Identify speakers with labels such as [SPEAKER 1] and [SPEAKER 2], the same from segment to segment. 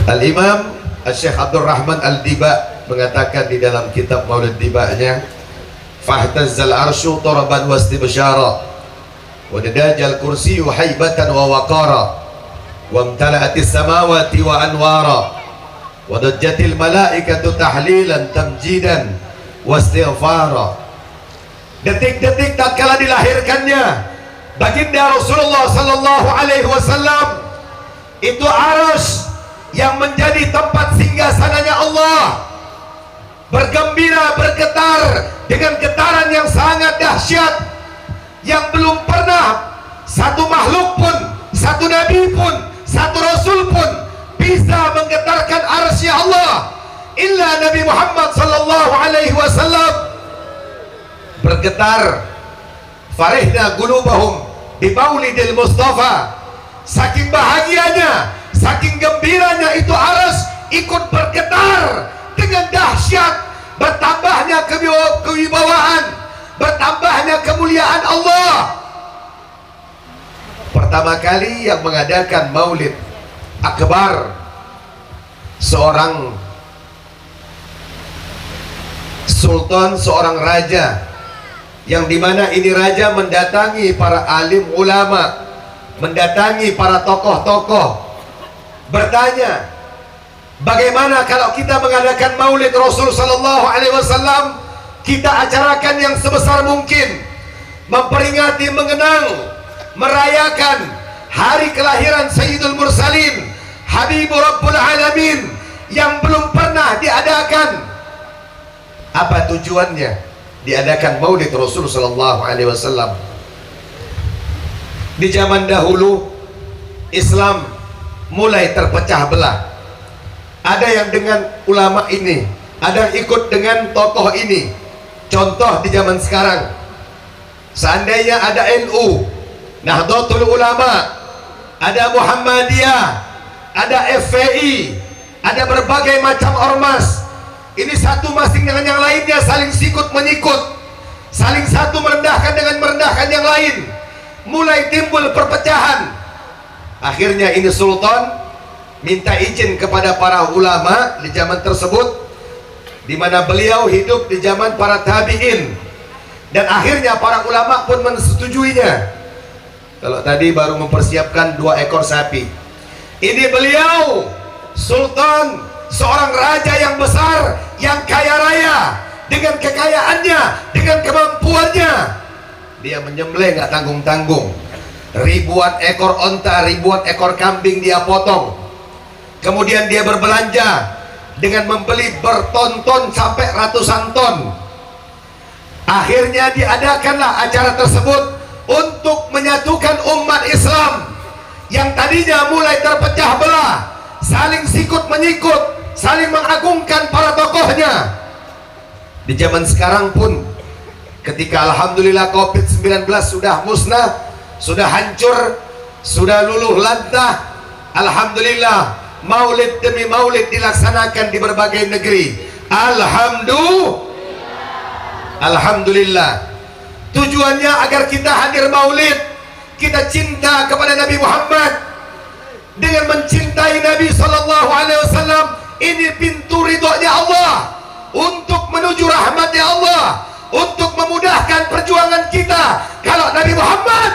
[SPEAKER 1] Al-Imam Syekh Abdul Rahman Al-Diba mengatakan di dalam kitab Maulid Diba'nya, fahtazzal arsyu taraban wastibsyara wa dadajal kursiyyu haibatan wa waqara wa imtala'atis samawati wa anwara wa dajjatil malaikatu tahlilan tamjidan wastighfara. Detik-detik tatkala dilahirkannya baginda Rasulullah sallallahu alaihi wasallam, itu arsy yang menjadi tempat singgasananya Allah bergembira, bergetar dengan getaran yang sangat dahsyat yang belum pernah satu makhluk pun, satu nabi pun, satu rasul pun bisa menggetarkan arsy Allah illa Nabi Muhammad sallallahu alaihi wasallam. Bergetar farihna qulubahum bi maulidil Mustafa. Saking bahagianya, saking gembiranya itu arsy ikut bergetar dengan dahsyat, bertambahnya kewibawaan, bertambahnya kemuliaan Allah. Pertama kali yang mengadakan maulid akbar seorang sultan, seorang raja, yang dimana ini raja mendatangi para alim ulama, mendatangi para tokoh-tokoh, bertanya, bagaimana kalau kita mengadakan maulid Rasul sallallahu alaihi wasallam, kita acarakan yang sebesar mungkin, memperingati, mengenang, merayakan hari kelahiran Sayyidul Mursalin, Habibur Rabbul Alamin, yang belum pernah diadakan. Apa tujuannya diadakan maulid Rasul sallallahu alaihi wasallam? Di zaman dahulu Islam mulai terpecah belah. Ada yang dengan ulama ini, ada yang ikut dengan tokoh ini. Contoh di zaman sekarang, seandainya ada NU, Nahdlatul Ulama, ada Muhammadiyah, ada FPI, ada berbagai macam ormas, ini satu masing dengan yang lainnya saling sikut menyikut, saling satu merendahkan dengan merendahkan yang lain. Mulai timbul perpecahan. Akhirnya ini sultan minta izin kepada para ulama di zaman tersebut, di mana beliau hidup di zaman para tabi'in, dan akhirnya para ulama pun mensetujuinya. Kalau tadi baru mempersiapkan 2 ekor sapi, ini beliau sultan, seorang raja yang besar, yang kaya raya, dengan kekayaannya, dengan kemampuannya, dia menyembelih nggak tanggung-tanggung. Ribuan ekor onta, ribuan ekor kambing dia potong. Kemudian dia berbelanja dengan membeli berton-ton sampai ratusan ton. Akhirnya diadakanlah acara tersebut untuk menyatukan umat Islam yang tadinya mulai terpecah belah, saling sikut menyikut, saling mengagungkan para tokohnya. Di zaman sekarang pun, ketika alhamdulillah COVID-19 sudah musnah, sudah hancur, sudah luluh lantah, alhamdulillah maulid demi maulid dilaksanakan di berbagai negeri. Alhamdulillah. Tujuannya agar kita hadir maulid, kita cinta kepada Nabi Muhammad. Dengan mencintai Nabi sallallahu alaihi wasallam, ini pintu ridhonya Allah untuk menuju rahmatnya Allah, untuk memudahkan perjuangan kita. Kalau Nabi Muhammad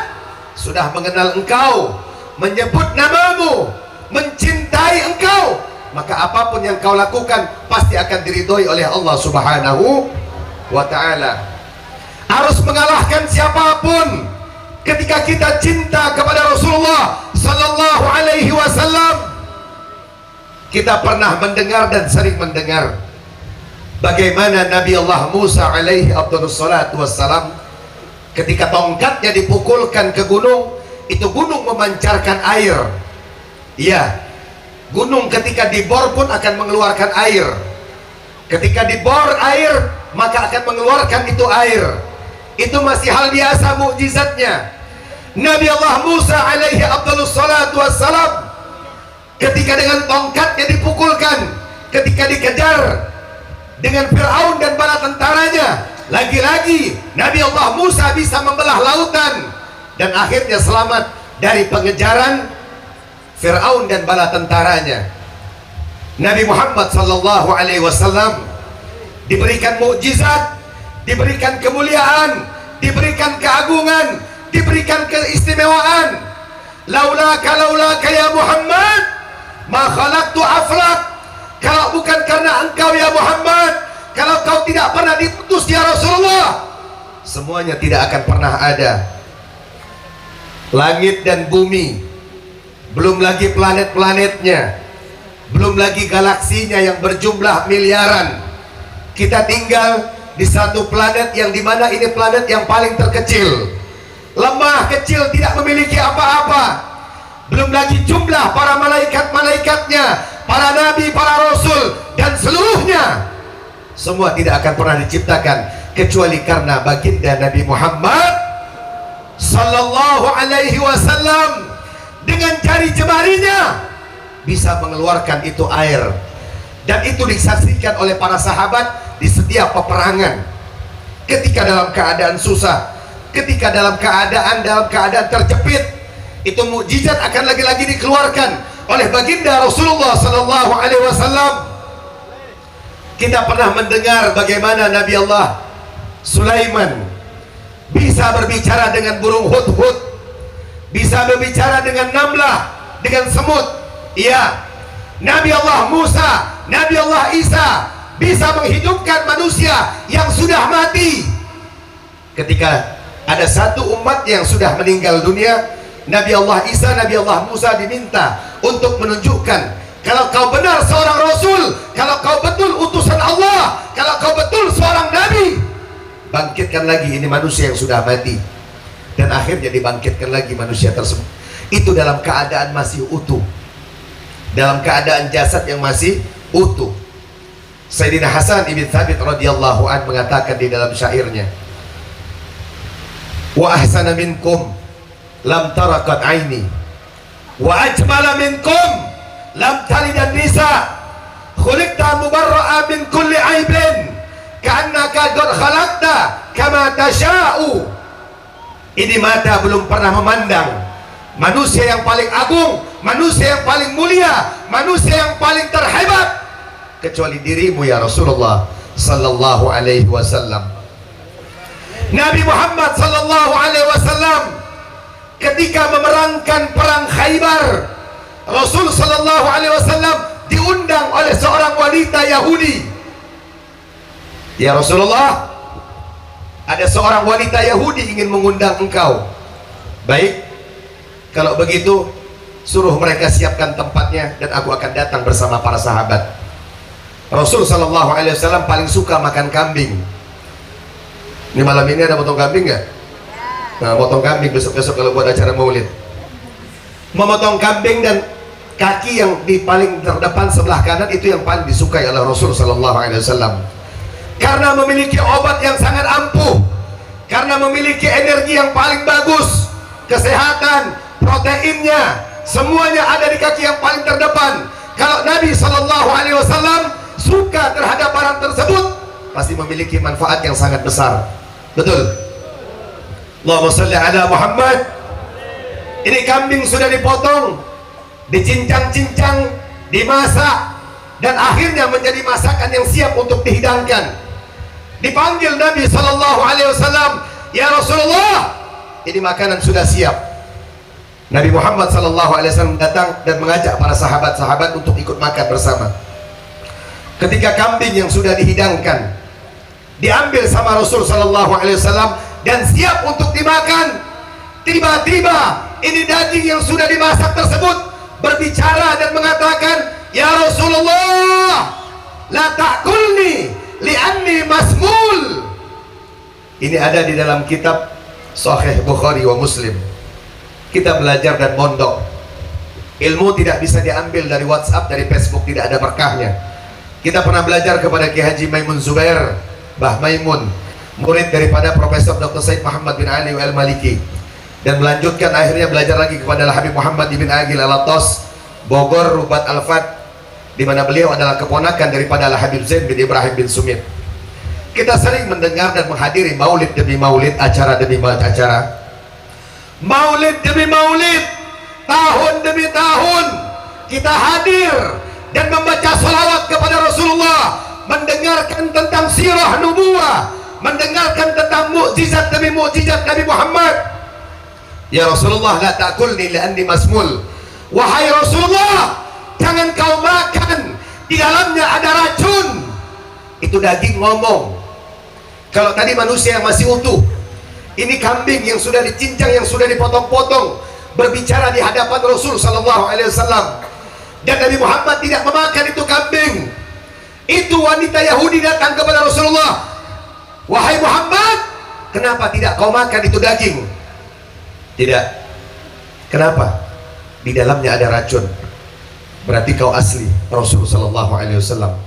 [SPEAKER 1] sudah mengenal engkau, menyebut namamu, mencintai engkau, maka apapun yang kau lakukan pasti akan diridhoi oleh Allah Subhanahu wa ta'ala. Harus mengalahkan siapapun ketika kita cinta kepada Rasulullah sallallahu alaihi wasallam. Kita pernah mendengar dan sering mendengar bagaimana Nabi Allah Musa alaihi afdhalus salatu wassalam, ketika tongkatnya dipukulkan ke gunung, itu gunung memancarkan air. Iya, gunung ketika dibor pun akan mengeluarkan air. Ketika dibor air, maka akan mengeluarkan itu air. Itu masih hal biasa, mukjizatnya. Nabi Allah Musa alaihi afdhalus salatu wassalam, ketika dengan tongkatnya dipukulkan, ketika dikejar dengan Fir'aun dan bala tentaranya, lagi-lagi Nabi Allah Musa bisa membelah lautan dan akhirnya selamat dari pengejaran Fir'aun dan bala tentaranya. Nabi Muhammad sallallahu alaihi wasallam diberikan mukjizat, diberikan kemuliaan, diberikan keagungan, diberikan keistimewaan. Laulaka ya Muhammad ma khalaqtu aflak. Kalau bukan karena engkau ya Muhammad, kalau kau tidak pernah diutus ya Rasulullah, semuanya tidak akan pernah ada. Langit dan bumi, belum lagi planet-planetnya, belum lagi galaksinya yang berjumlah miliaran. Kita tinggal di satu planet yang dimana ini planet yang paling terkecil, lemah, kecil, tidak memiliki apa-apa. Belum lagi jumlah para malaikat-malaikatnya, para nabi, para rasul, dan seluruhnya. Semua tidak akan pernah diciptakan kecuali karena baginda Nabi Muhammad sallallahu alaihi wasallam dengan jari jemarinya bisa mengeluarkan itu air, dan itu disaksikan oleh para sahabat di setiap peperangan. Ketika dalam keadaan susah, ketika dalam keadaan terjepit, itu mukjizat akan lagi-lagi dikeluarkan oleh baginda Rasulullah sallallahu alaihi wasallam. Kita pernah mendengar bagaimana Nabi Allah Sulaiman bisa berbicara dengan burung hudhud, bisa berbicara dengan namlah, dengan semut. Iya, Nabi Allah Musa, Nabi Allah Isa bisa menghidupkan manusia yang sudah mati. Ketika ada satu umat yang sudah meninggal dunia, Nabi Allah Isa, Nabi Allah Musa diminta untuk menunjukkan kalau kau benar seorang rasul, kalau kau betul utusan Allah, kalau kau betul seorang nabi, bangkitkan lagi ini manusia yang sudah mati. Dan akhirnya dibangkitkan lagi manusia tersebut. Itu dalam keadaan masih utuh, dalam keadaan jasad yang masih utuh. Sayyidina Hasan ibn Thabit radhiyallahu an mengatakan di dalam syairnya, wa ahsana minkum lam tarakat aini, wa ajmala minkum lam talidan nisa, khuliqta mubarra'a min kulli aibin ka'annaka qad khalaqta kama tasha'u. Ini mata belum pernah memandang manusia yang paling agung, manusia yang paling mulia, manusia yang paling terhebat kecuali dirimu ya Rasulullah sallallahu alaihi wasallam. Nabi Muhammad sallallahu alaihi wasallam ketika memerangkan perang Khaybar, Rasul sallallahu alaihi wasallam diundang oleh seorang wanita Yahudi. Ya Rasulullah, ada seorang wanita Yahudi ingin mengundang engkau. Baik, kalau begitu suruh mereka siapkan tempatnya dan aku akan datang bersama para sahabat. Rasul sallallahu alaihi wasallam paling suka makan kambing. Ini malam ini ada potong kambing nggak? Nah, potong kambing besok-besok kalau buat acara maulid. Memotong kambing dan kaki yang di paling terdepan sebelah kanan itu yang paling disukai oleh Rasul sallallahu alaihi wasallam. Karena memiliki obat yang sangat ampuh, karena memiliki energi yang paling bagus, kesehatan, proteinnya, semuanya ada di kaki yang paling terdepan. Kalau Nabi sallallahu alaihi wasallam suka terhadap barang tersebut, pasti memiliki manfaat yang sangat besar. Betul? Allahumma shalli ala Muhammad. Ini kambing sudah dipotong, dicincang-cincang, dimasak, dan akhirnya menjadi masakan yang siap untuk dihidangkan. Dipanggil Nabi sallallahu alaihi wasallam, ya Rasulullah, ini makanan sudah siap. Nabi Muhammad sallallahu alaihi wasallam datang dan mengajak para sahabat-sahabat untuk ikut makan bersama. Ketika kambing yang sudah dihidangkan diambil sama Rasul sallallahu alaihi wasallam dan siap untuk dimakan, tiba-tiba ini daging yang sudah dimasak tersebut berbicara dan mengatakan, ya Rasulullah, la ta'kulni li'anni masmul. Ini ada di dalam kitab Sahih Bukhari wa Muslim. Kita belajar dan mondok. Ilmu tidak bisa diambil dari WhatsApp, dari Facebook, tidak ada berkahnya. Kita pernah belajar kepada Ki Haji Maimun Zubair, Mbah Maimun, murid daripada Profesor Dr. Said Muhammad bin Ali Al-Maliki, dan melanjutkan akhirnya belajar lagi kepada Habib Muhammad bin Agil Al-Atos, Bogor, Rubat Al-Fat, di mana beliau adalah keponakan daripada Habib Zain bin Ibrahim bin Sumit. Kita sering mendengar dan menghadiri maulid demi maulid, acara demi acara, maulid demi maulid, tahun demi tahun kita hadir dan membaca salawat kepada Rasulullah, mendengarkan tentang sirah nubuwah, mendengarkan tentang mukjizat demi mukjizat Nabi Muhammad. Ya Rasulullah, la ta'kulni li'anni masmul. Wahai Rasulullah, jangan kau makan, di dalamnya ada racun. Itu daging ngomong. Kalau tadi manusia yang masih utuh, ini kambing yang sudah dicincang, yang sudah dipotong-potong, berbicara di hadapan Rasul sallallahu alaihi wasallam. Dan Nabi Muhammad tidak memakan itu kambing. Itu wanita Yahudi datang kepada Rasulullah, wahai Muhammad, kenapa tidak kau makan itu daging? Tidak. Kenapa? Di dalamnya ada racun. Berarti kau asli Rasul sallallahu alaihi wasallam.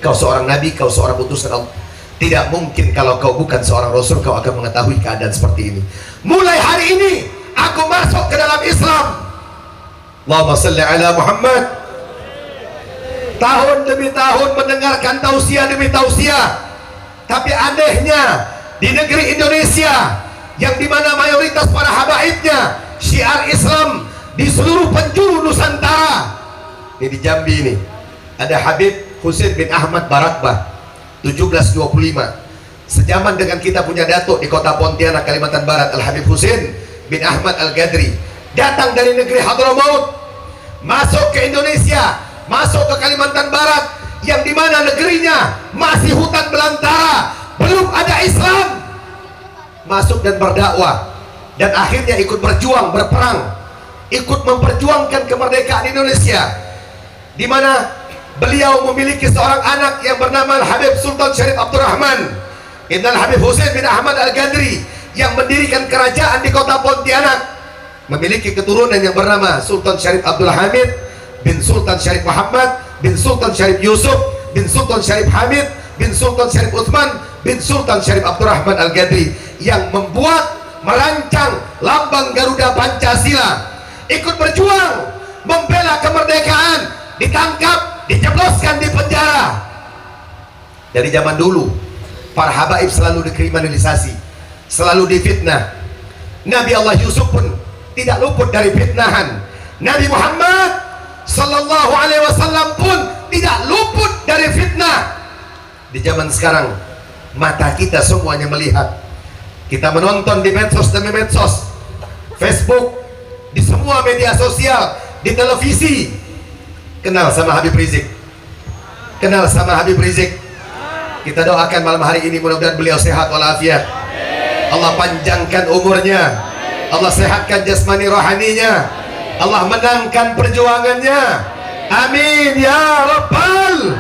[SPEAKER 1] Kau seorang nabi, kau seorang utusan Allah. Tidak mungkin kalau kau bukan seorang rasul kau akan mengetahui keadaan seperti ini. Mulai hari ini aku masuk ke dalam Islam. Allahumma salli ala Muhammad. Tahun demi tahun mendengarkan tausiah demi tausiah. Tapi anehnya di negeri Indonesia yang dimana mayoritas para habaibnya syiar Islam di seluruh penjuru Nusantara. Ini di Jambi ini ada Habib Husain bin Ahmad Barakbah 1725, sejaman dengan kita punya datuk di kota Pontianak, Kalimantan Barat, Al-Habib Husain bin Ahmad Al-Gadri, datang dari negeri Hadramaut, masuk ke Indonesia, masuk ke Kalimantan Barat, yang dimana negerinya masih hutan belantara, belum ada Islam, masuk dan berdakwah, dan akhirnya ikut berjuang, berperang, ikut memperjuangkan kemerdekaan Indonesia, di mana beliau memiliki seorang anak yang bernama Habib Sultan Syarif Abdurrahman Ibn Habib Husain bin Ahmad Al-Gadri, yang mendirikan kerajaan di kota Pontianak, memiliki keturunan yang bernama Sultan Syarif Abdul Hamid bin Sultan Syarif Muhammad bin Sultan Syarif Yusuf bin Sultan Syarif Hamid bin Sultan Syarif Utsman bin Sultan Syarif Abdurrahman Al-Gadri, yang membuat, merancang lambang Garuda Pancasila, ikut berjuang membela kemerdekaan, ditangkap, dijebloskan di penjara. Dari zaman dulu para habaib selalu dikriminalisasi, selalu difitnah. Nabi Allah Yusuf pun tidak luput dari fitnahan. Nabi Muhammad sallallahu alaihi wasallam pun tidak luput dari fitnah. Di zaman sekarang mata kita semuanya melihat, kita menonton di medsos demi medsos, Facebook, di semua media sosial, di televisi. Kenal sama Habib Rizik? Kenal sama Habib Rizik? Kita doakan malam hari ini mudah-mudahan beliau sehat walafiat. Allah panjangkan umurnya, Allah sehatkan jasmani rohaninya, Allah menangkan perjuangannya. Amin ya Rabbal.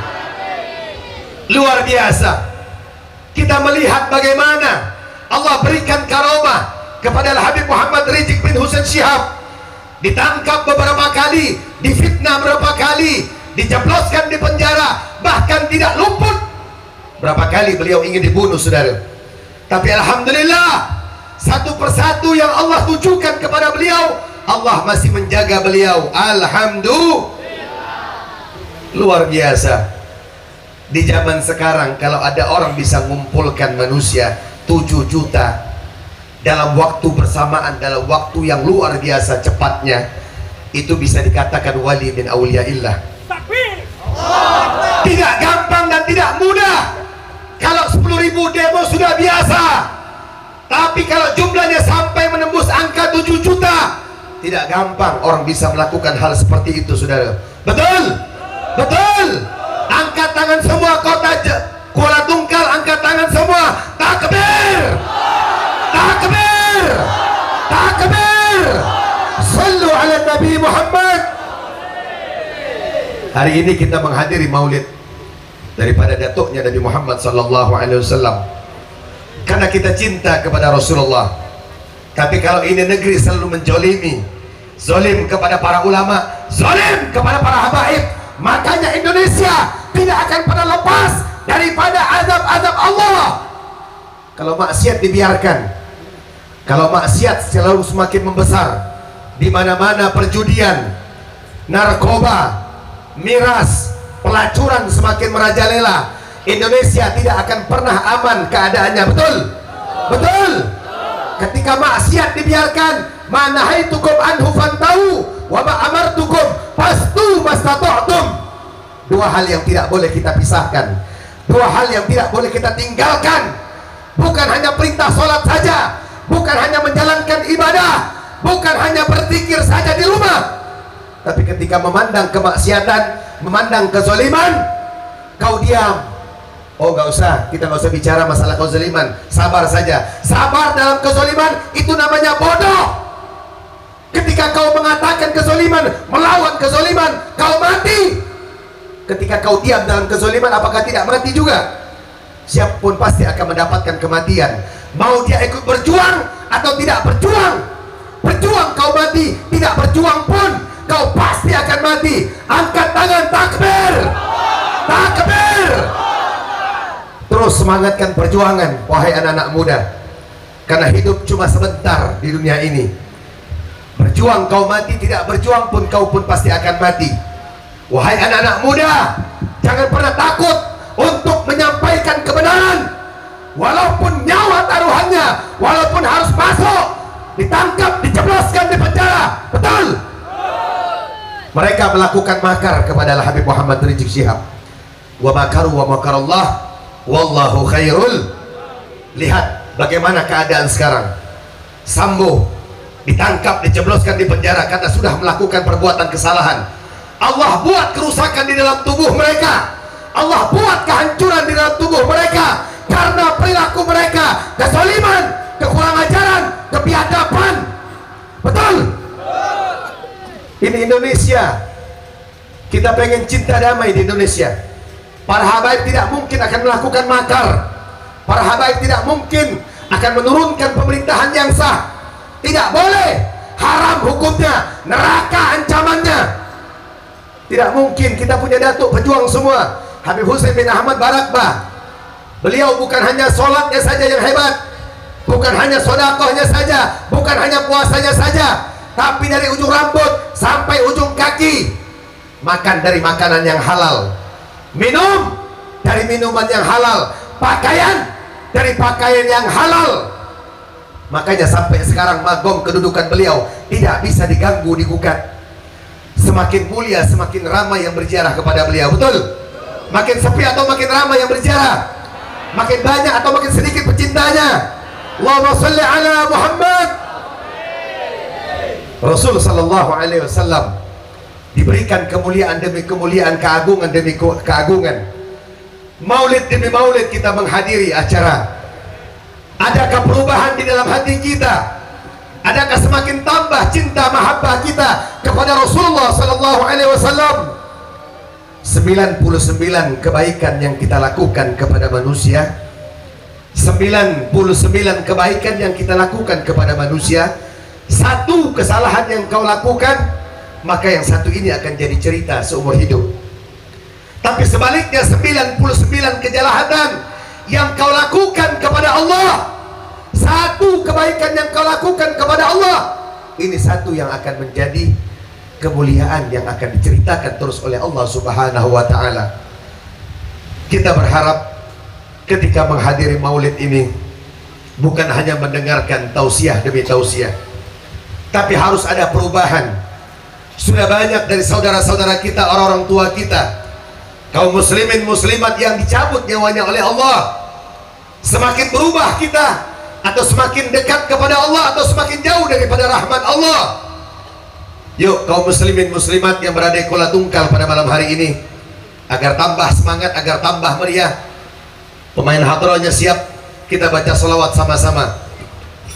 [SPEAKER 1] Luar biasa. Kita melihat bagaimana Allah berikan karomah kepada Habib Muhammad Rizik bin Husain Syihab. Ditangkap beberapa kali, difitnah beberapa kali, dijebloskan di penjara, bahkan tidak luput. Berapa kali beliau ingin dibunuh, saudara. Tapi alhamdulillah, satu persatu yang Allah tujukan kepada beliau, Allah masih menjaga beliau. Alhamdulillah. Luar biasa. Di zaman sekarang kalau ada orang bisa mengumpulkan manusia 7 juta dalam waktu bersamaan, dalam waktu yang luar biasa cepatnya, itu bisa dikatakan wali min awliyaillah. Tidak gampang dan tidak mudah. Kalau 10.000 demo sudah biasa, tapi kalau jumlahnya sampai menembus angka 7 juta, tidak gampang orang bisa melakukan hal seperti itu, saudara. Betul? Betul. Angkat tangan semua kota Kuala Tungkal, angkat tangan semua. Takbir! Takbir! Takbir! Sallu ala Nabi Muhammad. Hari ini kita menghadiri maulid daripada datuknya Nabi Muhammad sallallahu alaihi wasallam, karena kita cinta kepada Rasulullah. Tapi kalau ini negeri selalu menjolimi, zolim kepada para ulama, zolim kepada para habaib, makanya Indonesia tidak akan pernah lepas daripada azab-azab Allah. Kalau maksiat dibiarkan, kalau maksiat selalu semakin membesar, di mana-mana perjudian, narkoba, miras, pelacuran semakin merajalela, Indonesia tidak akan pernah aman keadaannya. Betul? Betul? Ketika maksiat dibiarkan, manahaitukum anhu fantahu wa ma amartukum fastu mastata'tum. dua hal yang tidak boleh kita pisahkan, dua hal yang tidak boleh kita tinggalkan. Bukan hanya perintah sholat saja, bukan hanya menjalankan ibadah, bukan hanya berzikir saja di rumah, tapi ketika memandang kemaksiatan, memandang kezaliman, kau diam. Oh, nggak usah, kita nggak usah bicara masalah kezaliman, sabar saja. Sabar dalam kezaliman itu namanya bodoh. Ketika kau mengatakan kezaliman, melawan kezaliman, kau mati. Ketika kau diam dalam kezaliman, apakah tidak mati juga? Siapapun pasti akan mendapatkan kematian. Mau dia ikut berjuang atau tidak berjuang, berjuang kau mati, tidak berjuang pun kau pasti akan mati. Angkat tangan, takbir, takbir. Terus semangatkan perjuangan, wahai anak-anak muda, karena hidup cuma sebentar di dunia ini. Berjuang kau mati, tidak berjuang pun kau pun pasti akan mati. Wahai anak-anak muda, jangan pernah takut untuk menyampaikan kebenaran, walaupun nyawa taruhannya, walaupun harus masuk, ditangkap, dijebloskan di penjara. Betul? Mereka melakukan makar kepada Habib Muhammad Rizik Syihab. Wa makaru wa makarallah wallahu khairul. Lihat bagaimana keadaan sekarang. Sambo ditangkap, dijebloskan di penjara karena sudah melakukan perbuatan kesalahan. Allah buat kerusakan di dalam tubuh mereka, Allah buat kehancuran di dalam tubuh mereka karena perilaku mereka, kezaliman, kekurangan ajaran, kebiadaban. Betul? Ini Indonesia. Kita pengen cinta damai di Indonesia. Para habaib tidak mungkin akan melakukan makar. Para habaib tidak mungkin akan menurunkan pemerintahan yang sah. Tidak boleh. Haram hukumnya, neraka ancamannya. Tidak mungkin. Kita punya datuk pejuang semua, Habib Hussein bin Ahmad Barakbah. Beliau bukan hanya sholatnya saja yang hebat, bukan hanya sodakohnya saja, bukan hanya puasanya saja, tapi dari ujung rambut sampai ujung kaki makan dari makanan yang halal, minum dari minuman yang halal, pakaian dari pakaian yang halal. Makanya sampai sekarang magom kedudukan beliau tidak bisa diganggu, digugat. Semakin mulia, semakin ramai yang berziarah kepada beliau. Betul? Makin sepi atau makin ramai yang berziarah? Makin banyak atau makin sedikit pecintanya? Allahumma salli ala Muhammad. Rasul sallallahu alaihi wasallam diberikan kemuliaan demi kemuliaan, keagungan demi keagungan. Maulid demi maulid kita menghadiri acara. Adakah perubahan di dalam hati kita? Adakah semakin tambah cinta mahabbah kita kepada Rasulullah sallallahu alaihi wasallam? 99 kebaikan yang kita lakukan kepada manusia, 99 kebaikan yang kita lakukan kepada manusia, satu kesalahan yang kau lakukan, maka yang satu ini akan jadi cerita seumur hidup. Tapi sebaliknya 99 kejahatan yang kau lakukan kepada Allah, satu kebaikan yang kau lakukan kepada Allah, ini satu yang akan menjadi kemuliaan yang akan diceritakan terus oleh Allah Subhanahu wa ta'ala. Kita berharap ketika menghadiri maulid ini bukan hanya mendengarkan tausiah demi tausiah, tapi harus ada perubahan. Sudah banyak dari saudara-saudara kita, orang-orang tua kita, kaum muslimin muslimat yang dicabut nyawanya oleh Allah. Semakin berubah kita, atau semakin dekat kepada Allah, atau semakin jauh daripada rahmat Allah? Yuk kaum muslimin muslimat yang berada di Kuala Tungkal pada malam hari ini, agar tambah semangat, agar tambah meriah, pemain hadrohnya siap, kita baca salawat sama-sama.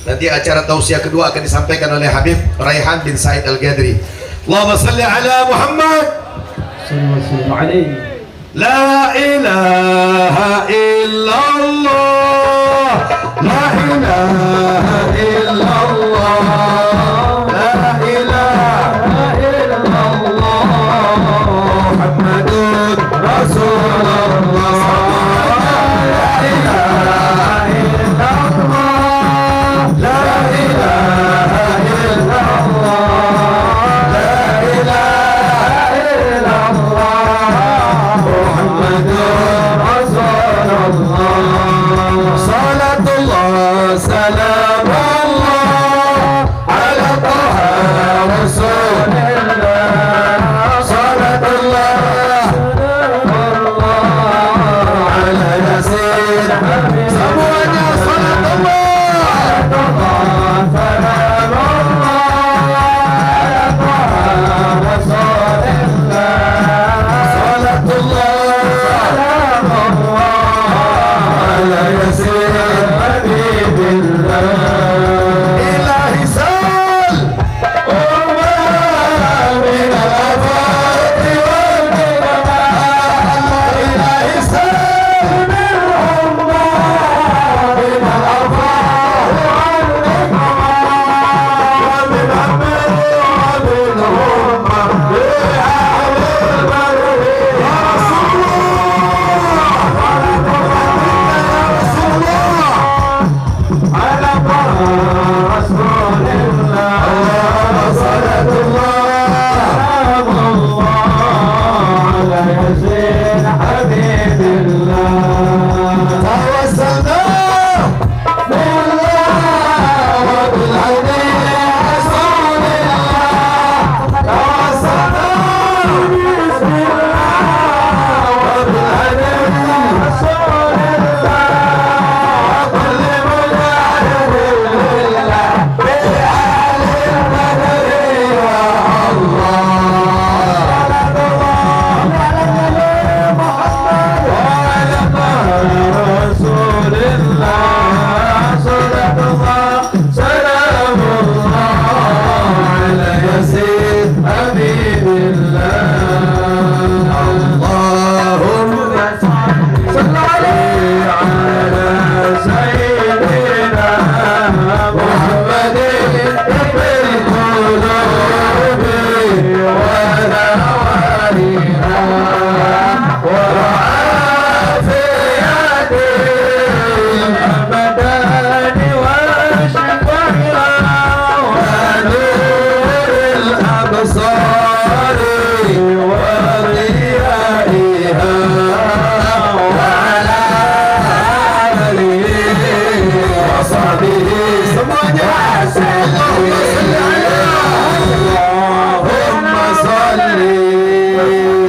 [SPEAKER 1] Nanti acara tausiah kedua akan disampaikan oleh Habib Raihan bin Said Al-Ghadri. Allahumma salli ala Muhammad. Sallallahu alaihi. La ilaha illallah, la ilaha illallah. Salatullah salam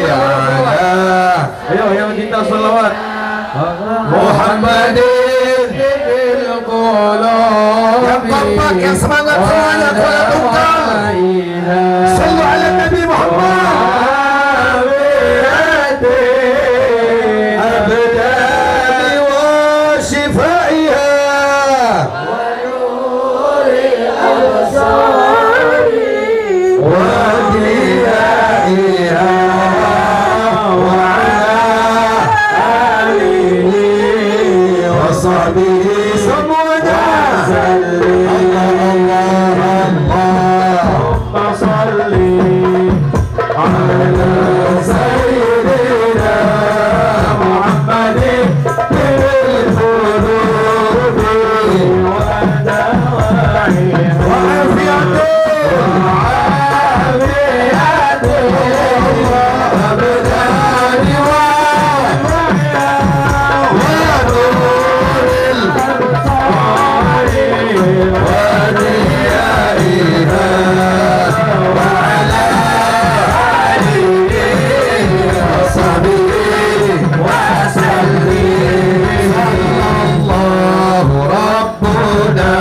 [SPEAKER 1] ala.
[SPEAKER 2] Ayo yang kita salawat
[SPEAKER 1] Muhammadin bil qulub. Yang kompak, yang semangat semuanya kuala tunggal. Sallu ala Nabi Muhammad. Abdani wa shifaiha wa nuri absari wa diyaiha wa ala alihi wa sahbihi semuanya. Allahumma salli ala sayyidina Muhammadin bil qulubi wa dawa'iha wa afiyatihi wa abdani wa nuril absari wa diyaiha wa ala alihi wa sahbihi wa sallim. Sallallahu rabbuna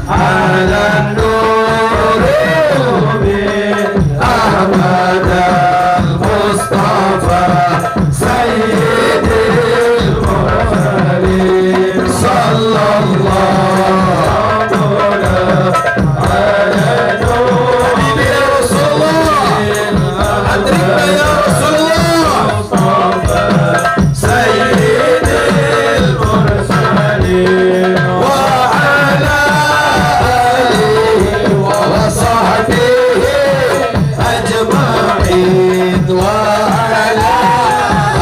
[SPEAKER 1] ala nuril mubin Ahmad al-Mustafa sayyidil mursalin. Sallallahu ala nuril ya Rasulullah, adrikna ya Rasulullah, sayyidil mursalin wa ala alihi wa sahbihi ajma'in wa ala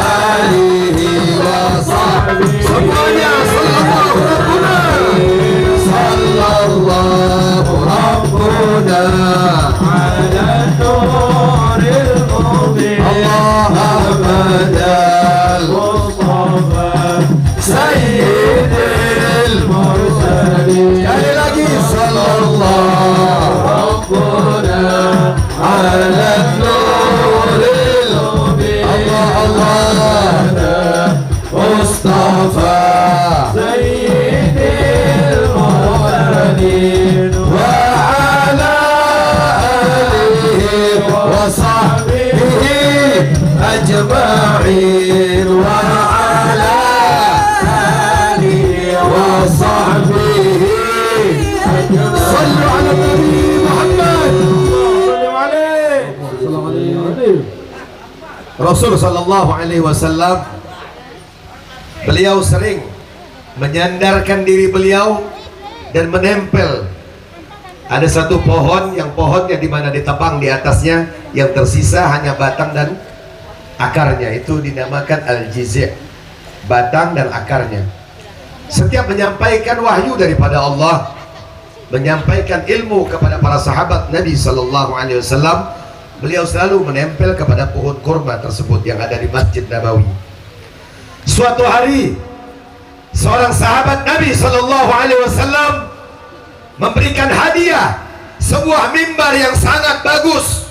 [SPEAKER 1] alihi wa sahbihi semuanya. Sallallahu rabbuna ala nuril mubin Ahmad al-Mustafa sayyidil mursalin. Sekali lagi, sallallahu rabbuna ala nuril mubin Ahmad Mustafa sayyidil mursalin wa ala alihi wa sahbihi ajma'in wa ala alihi wa sahbihi ajma'in. Sallu ala Nabi Muhammad. Rasul sallallahu alaihi wasallam, beliau sering menyandarkan diri beliau dan menempel. Ada satu pohon yang pohonnya di mana ditebang di atasnya, yang tersisa hanya batang dan akarnya, itu dinamakan al-jizi', batang dan akarnya. Setiap menyampaikan wahyu daripada Allah, menyampaikan ilmu kepada para sahabat Nabi sallallahu alaihi wasallam, beliau selalu menempel kepada pohon kurma tersebut yang ada di Masjid Nabawi. Suatu hari seorang sahabat Nabi sallallahu alaihi wasallam memberikan hadiah sebuah mimbar yang sangat bagus.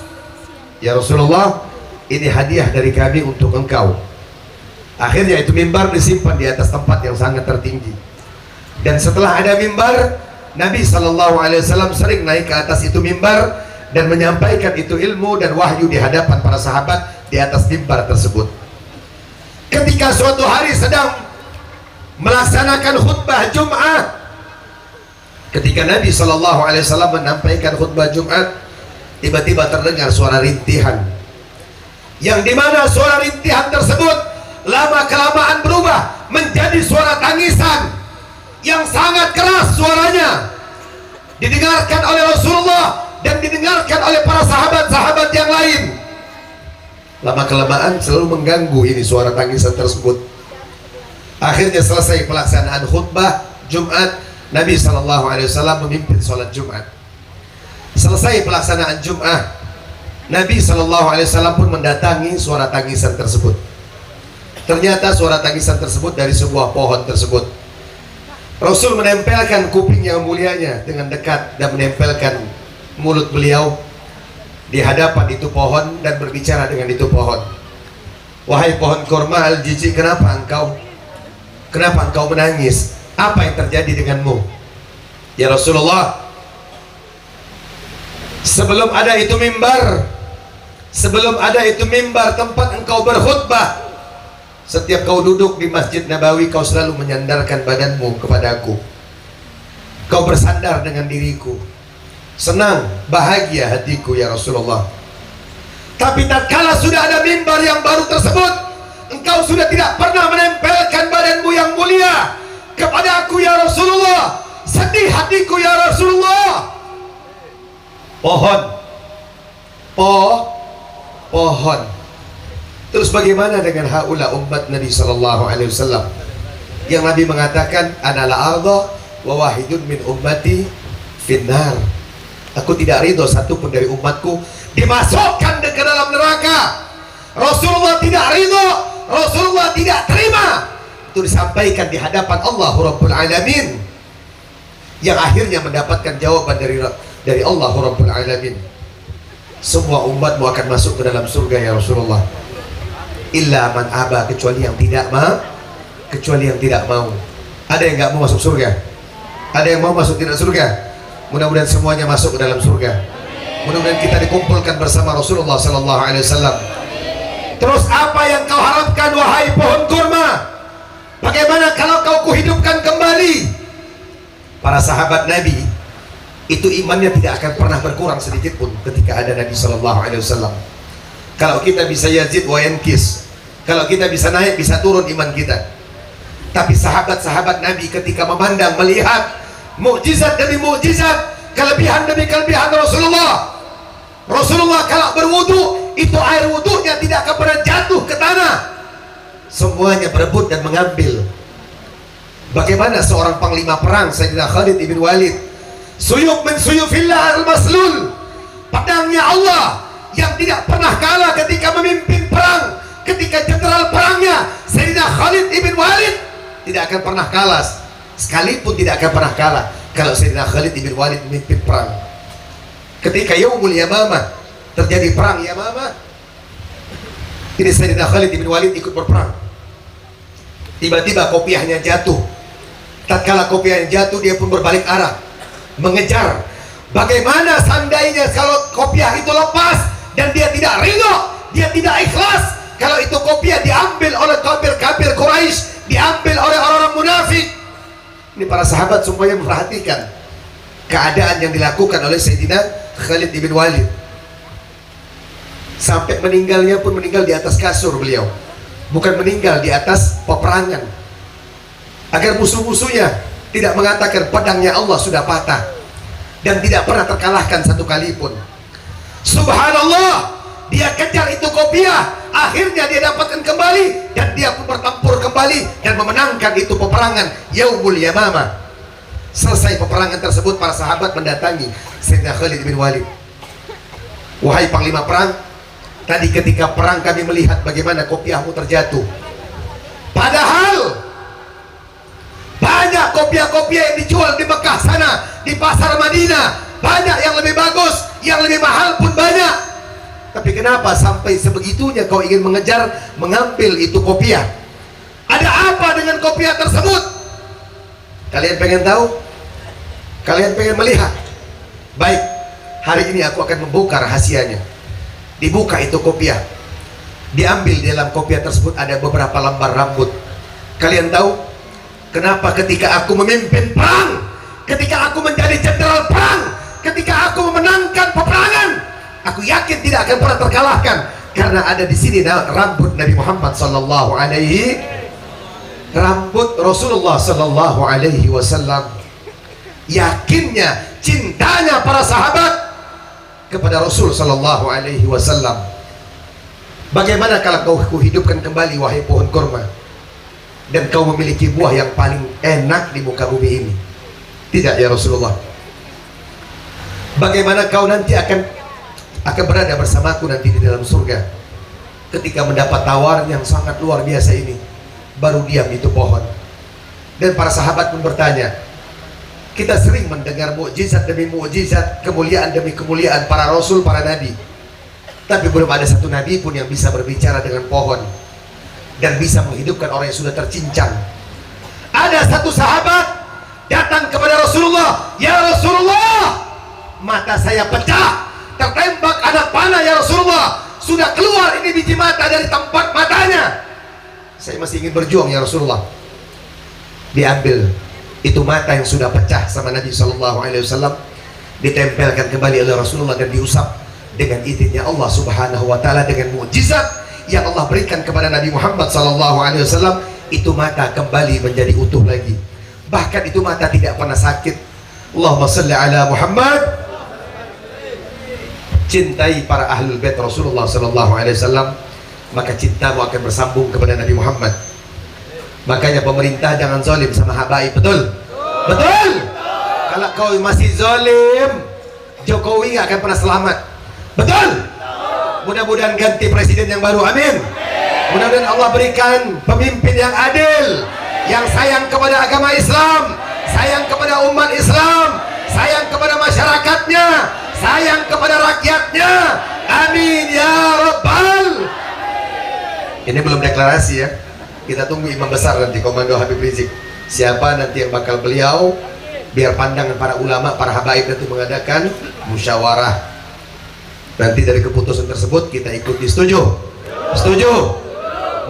[SPEAKER 1] Ya Rasulullah, ini hadiah dari kami untuk engkau. Akhirnya itu mimbar disimpan di atas tempat yang sangat tertinggi. Dan setelah ada mimbar, Nabi sallallahu alaihi wasallam sering naik ke atas itu mimbar dan menyampaikan itu ilmu dan wahyu di hadapan para sahabat di atas mimbar tersebut. Ketika suatu hari sedang melaksanakan khutbah Jumat, ketika Nabi sallallahu alaihi wasallam menyampaikan khutbah Jumat, tiba-tiba terdengar suara rintihan, yang dimana suara rintihan tersebut lama kelamaan berubah menjadi suara tangisan yang sangat keras. Suaranya didengarkan oleh Rasulullah dan didengarkan oleh para sahabat-sahabat yang lain. Lama kelamaan selalu mengganggu ini suara tangisan tersebut. Akhirnya selesai pelaksanaan khutbah Jumat, Nabi sallallahu alaihi wasallam memimpin sholat Jumat. Selesai pelaksanaan Jumat, Nabi sallallahu alaihi wasallam pun mendatangi suara tangisan tersebut. Ternyata suara tangisan tersebut dari sebuah pohon tersebut. Rasul menempelkan kuping yang mulianya dengan dekat dan menempelkan mulut beliau di hadapan itu pohon dan berbicara dengan itu pohon. Wahai pohon kurma al-jiji, kenapa engkau menangis? Apa yang terjadi denganmu? Ya Rasulullah, sebelum ada itu mimbar tempat engkau berkhutbah, setiap kau duduk di Masjid Nabawi, kau selalu menyandarkan badanmu kepadaku. Kau bersandar dengan diriku. Senang, bahagia hatiku ya Rasulullah. Tapi tatkala sudah ada mimbar yang baru tersebut, engkau sudah tidak pernah menempelkan badanmu yang mulia kepada aku ya Rasulullah. Sedih hatiku ya Rasulullah. Pohon. Terus bagaimana dengan haula umat Nabi sallallahu alaihi wasallam yang Nabi mengatakan ana la arda wa wahidun min ummati finnar. Aku tidak ridho satu pun dari umatku dimasukkan ke dalam neraka. Rasulullah tidak ridho, Rasulullah tidak terima. Itu disampaikan di hadapan Allah Rabbul Alamin, yang akhirnya mendapatkan jawaban dari Allah Rabbul Alamin. Semua umatmu akan masuk ke dalam surga ya Rasulullah, illa man aba, kecuali yang tidak mau. Ada yang nggak mau masuk surga? Ada yang mau masuk tidak surga? Mudah-mudahan semuanya masuk ke dalam surga. Mudah-mudahan kita dikumpulkan bersama Rasulullah sallallahu alaihi wasallam. Terus apa yang kau harapkan wahai pohon kurma? Bagaimana kalau kau kuhidupkan kembali? Para sahabat Nabi itu imannya tidak akan pernah berkurang sedikit pun ketika ada Nabi sallallahu alaihi wasallam. Kalau kita bisa yazid wa yankis, kalau kita bisa naik bisa turun iman kita. Tapi sahabat-sahabat Nabi ketika memandang, melihat mukjizat demi mukjizat, kelebihan demi kelebihan Rasulullah kalau berwudu, itu air wudunya tidak akan pernah jatuh ke tanah. Semuanya berebut dan mengambil. Bagaimana seorang panglima perang Sayyidina Khalid ibn Walid, suyuf min suyufillah al-maslul, pedangnya Allah yang tidak pernah kalah ketika memimpin perang, ketika jenderal perangnya Sayyidina Khalid ibn Walid tidak akan pernah kalah, sekalipun tidak akan pernah kalah kalau Sayyidina Khalid ibn Walid memimpin perang. Ketika Yaumul Yamamah terjadi perang Yamamah, ini Sayyidina Khalid ibn Walid ikut berperang. Tiba-tiba kopiahnya jatuh. Tatkala kopiahnya jatuh, dia pun berbalik arah mengejar. Bagaimana seandainya kalau kopiah itu lepas dan dia tidak ridho, dia tidak ikhlas kalau itu kopiah diambil oleh kafir-kafir Quraisy, diambil oleh orang-orang munafik. Ini para sahabat semuanya memperhatikan keadaan yang dilakukan oleh Sayyidina Khalid ibn Walid. Sampai meninggalnya pun meninggal di atas kasur beliau, bukan meninggal di atas peperangan, agar musuh-musuhnya tidak mengatakan pedangnya Allah sudah patah dan tidak pernah terkalahkan satu kali pun. Subhanallah, dia kejar itu kopiah, akhirnya dia dapatkan kembali dan dia pun bertempur kembali dan memenangkan itu peperangan Yaumul Yamamah. Selesai peperangan tersebut, para sahabat mendatangi Sayyidina Khalid bin Walid. Wahai panglima perang, tadi ketika perang kami melihat bagaimana kopiahmu terjatuh. Padahal banyak kopiah-kopiah yang dijual di Mekah sana, di pasar Madinah, banyak yang lebih bagus, yang lebih mahal pun banyak. Tapi kenapa sampai sebegitunya kau ingin mengambil itu kopiah? Ada apa dengan kopiah tersebut? Kalian pengen tahu? Kalian pengen melihat? Baik, hari ini aku akan membuka rahasianya. Dibuka itu kopiah, diambil di dalam kopiah tersebut ada beberapa lembar rambut. Kalian tahu kenapa ketika aku memimpin perang, ketika aku menjadi jenderal perang, ketika aku memenangkan peperangan, aku yakin tidak akan pernah terkalahkan? Karena ada di sini rambut Nabi Muhammad sallallahu alaihi, rambut Rasulullah sallallahu alaihi wasallam. Yakinnya, cintanya para sahabat kepada Rasul sallallahu alaihi wasallam. Bagaimana kalau kau hidupkan kembali wahai pohon kurma dan kau memiliki buah yang paling enak di muka bumi ini? Tidak ya Rasulullah. Bagaimana kau nanti akan berada bersamaku nanti di dalam surga ketika mendapat tawaran yang sangat luar biasa ini, baru diam itu pohon. Dan para sahabat pun bertanya, kita sering mendengar mukjizat demi mukjizat, kemuliaan demi kemuliaan para rasul, para nabi. Tapi belum ada satu nabi pun yang bisa berbicara dengan pohon dan bisa menghidupkan orang yang sudah tercincang. Ada satu sahabat datang kepada Rasulullah, "Ya Rasulullah, mata saya pecah, tertembak anak panah ya Rasulullah, sudah keluar ini biji mata dari tempat matanya. Saya masih ingin berjuang ya Rasulullah." Diambil itu mata yang sudah pecah sama Nabi SAW, ditempelkan kembali oleh Rasulullah dan diusap dengan izinnya Allah Subhanahu wa taala, dengan mukjizat yang Allah berikan kepada Nabi Muhammad SAW. Itu mata kembali menjadi utuh lagi. Bahkan itu mata tidak pernah sakit. Allahumma salli ala Muhammad. Cintai para ahlul bait Rasulullah SAW, maka cintamu akan bersambung kepada Nabi Muhammad. Makanya pemerintah jangan zalim sama habaib, betul? Betul? Kalau kau masih zalim, Jokowi nggak akan pernah selamat. Betul? Mudah-mudahan ganti presiden yang baru, amin. Mudah-mudahan Allah berikan pemimpin yang adil, yang sayang kepada agama Islam, sayang kepada umat Islam, sayang kepada masyarakatnya, sayang kepada rakyatnya, amin ya rabbal. Ini belum deklarasi ya, kita tunggu imam besar nanti, Komando Habib Rizik, siapa nanti yang bakal beliau, biar pandangan para ulama, para habaib nanti mengadakan musyawarah. Nanti dari keputusan tersebut kita ikuti. Setuju? Setuju?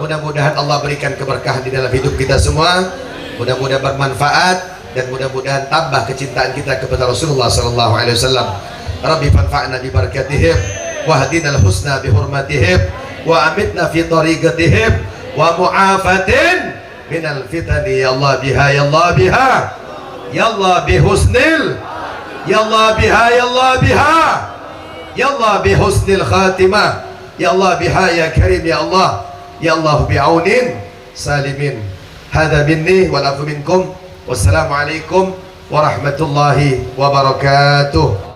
[SPEAKER 1] Mudah-mudahan Allah berikan keberkahan di dalam hidup kita semua, mudah-mudahan bermanfaat, dan mudah-mudahan tambah kecintaan kita kepada Rasulullah SAW. Rabbi fanfa'na bi barakatihim wa hadinal husna bi hurmatihim wa amitna fi tariqatihim wa mu'afatin minal fitani ya Allah biha ya Allah biha ya Allah bihusnil ya Allah biha ya Allah biha ya Allah bihusnil khatimah ya Allah biha ya karim ya Allah ya Allah bi'aunin salimin. Hadza minni wal afu minkum. Wassalamualaikum warahmatullahi wabarakatuh.